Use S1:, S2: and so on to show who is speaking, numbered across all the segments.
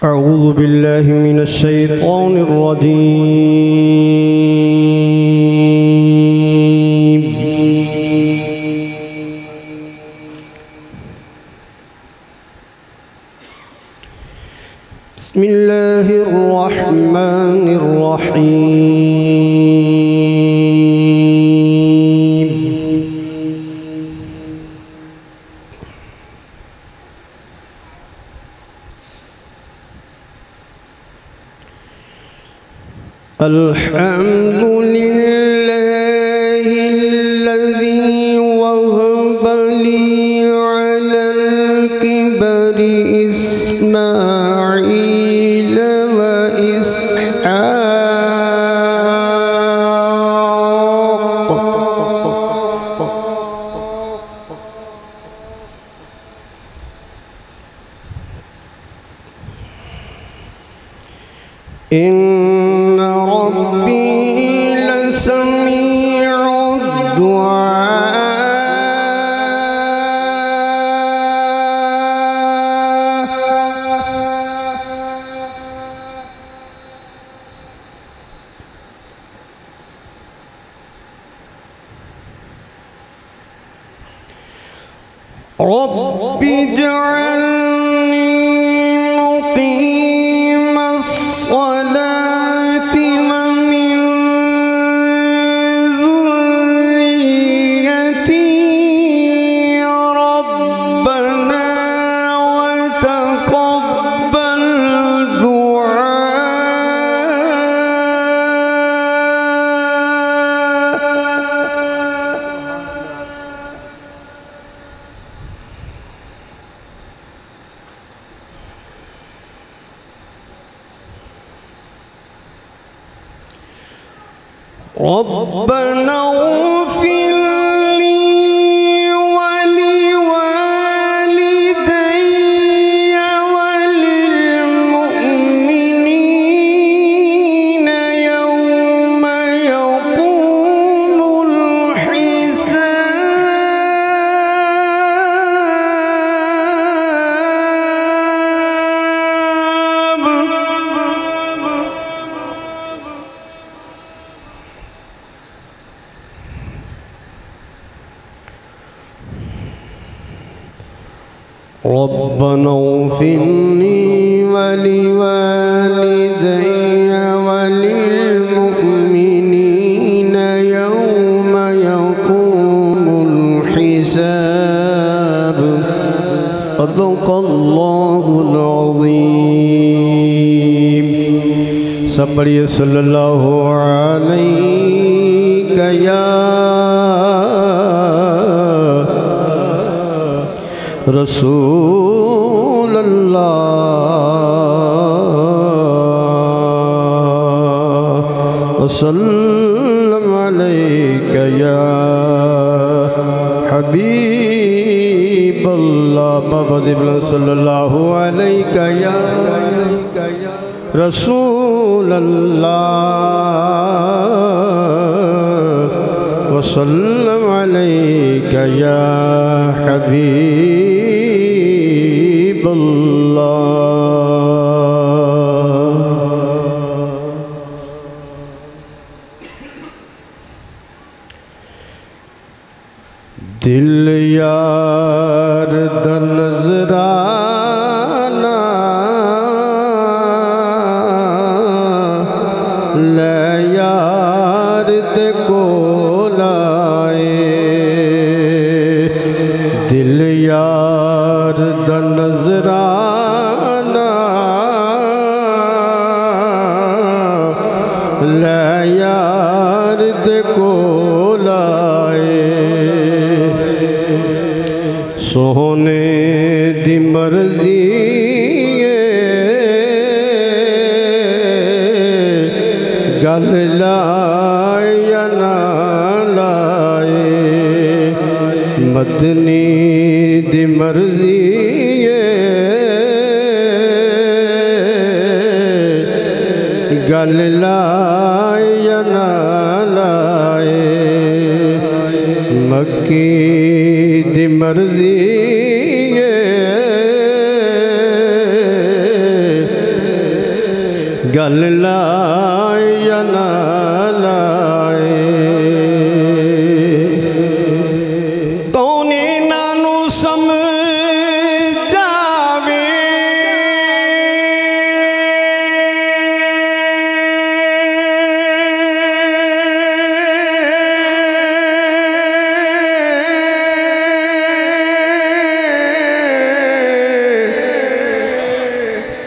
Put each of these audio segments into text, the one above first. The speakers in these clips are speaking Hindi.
S1: अऊज़ु बिल्लाहि मिनश शैतानिर रजीम। बिस्मिल्लाहिर रहमानिर रहीम। अल्हम्दुलिल्लाहिल्लज़ी वहब ली अलल किबरि इस्माईल व इसहाक़। इन्न रब्बी लसमीउद दुआ। रब्बि जअलनी मुक़ीमस सलाति व मिन ज़ुर्रिय्यती रब्बना व तक़ब्बल दुआ। रब्बना इग़फ़िर ली वलिवालिदैय वलिलमुअ्मिनीन यौम यक़ूमुल हिसाब। रब्बना इग़फ़िर ली वलिवालिदैय वलिलमुअ्मिनीन यौम यक़ूमुल हिसाब। सदक़ल्लाहुल अज़ीम। सब पढ़िए सल्लल्लाहु अलैहि या रसूल अल्लाह वसल्लम अलैका या हबीब अल्लाह। बाबा दिबला सल्लल्लाहु अलैका या रसूल अल्लाह वसल्लम अलैका या हबीब अल्लाह। दिल यार दा नज़राना ले यार दे कोल आए। दिल यार दा नज़राना ले यार दे कोल आए। सोने दी मर्जी गल लाए या ना लाए। मदनी दी मर्जी गल लाए या ना लाए। मक्की दी मर्जी गल लाए या ना लाए। कौने नानू समझावे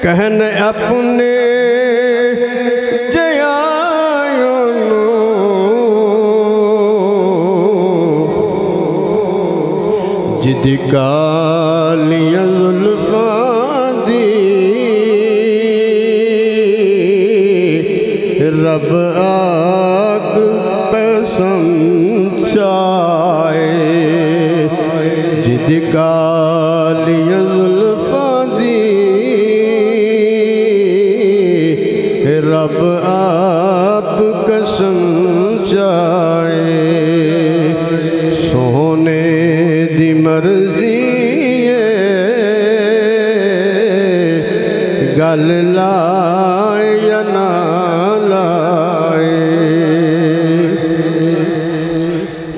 S1: कहन अपने जिद कालियां जुल्फां दी रब आग कसम चाहे। जिद कालियां जुल्फां दी रब आप कसम चाहे। सोने दी मर्जी गल लाए या ना लाए।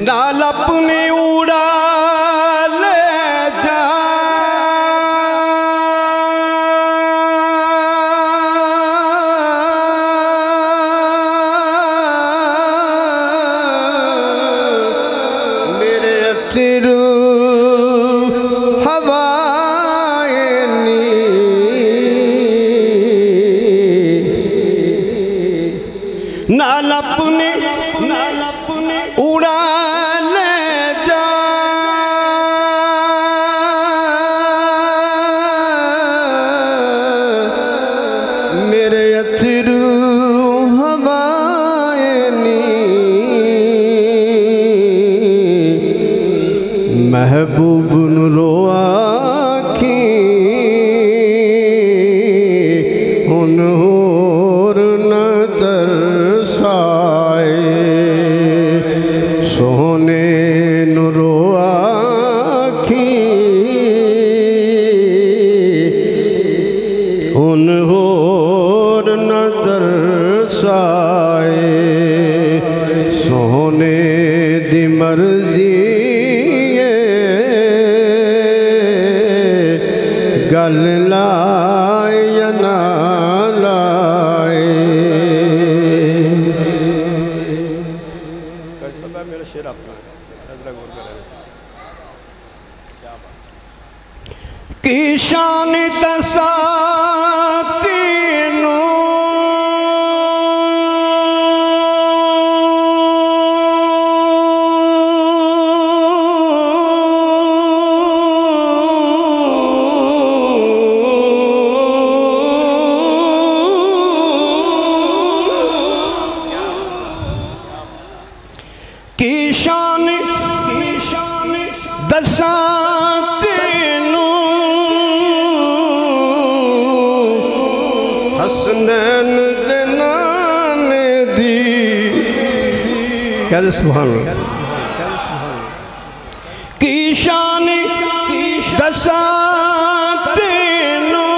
S1: नाल अपनी उड़ा ले जा मेरे अथरू नाल अपने उड़ा ले जा मेरे अथरू हवाए नी। महबूब नु रोआ की हुन होर न तरसाए। सोने नु रोआ की हुन होर न तरसाए। सोने दी मर्जी गल लाए या ना लाए। मेरा शेर अपना की शान दसा की शान दसा तेनू हसनैन दे नाने दी। क्या सुभान अल्लाह। की शान दसा तेनू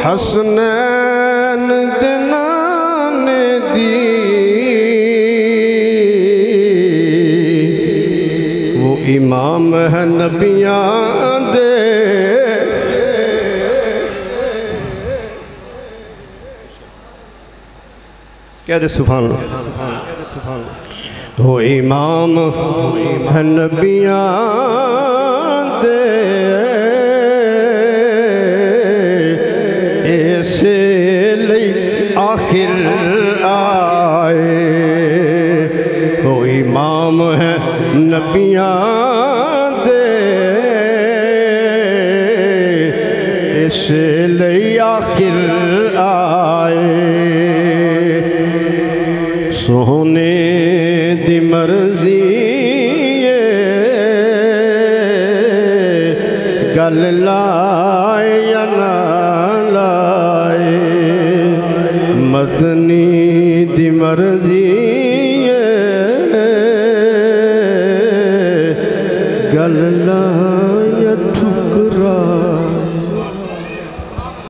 S1: हसनैन दे नाने दी। वो इमाम है नबियां दे क्या दे सुभान अल्लाह। वो इमाम है नबियां दे ऐसे लई आखिर आए। वो इमाम है नबियां दे ऐसे लई आखिर आए। सोने दी मर्जी गल लाए या ना लाए। मदनी दी मर्जी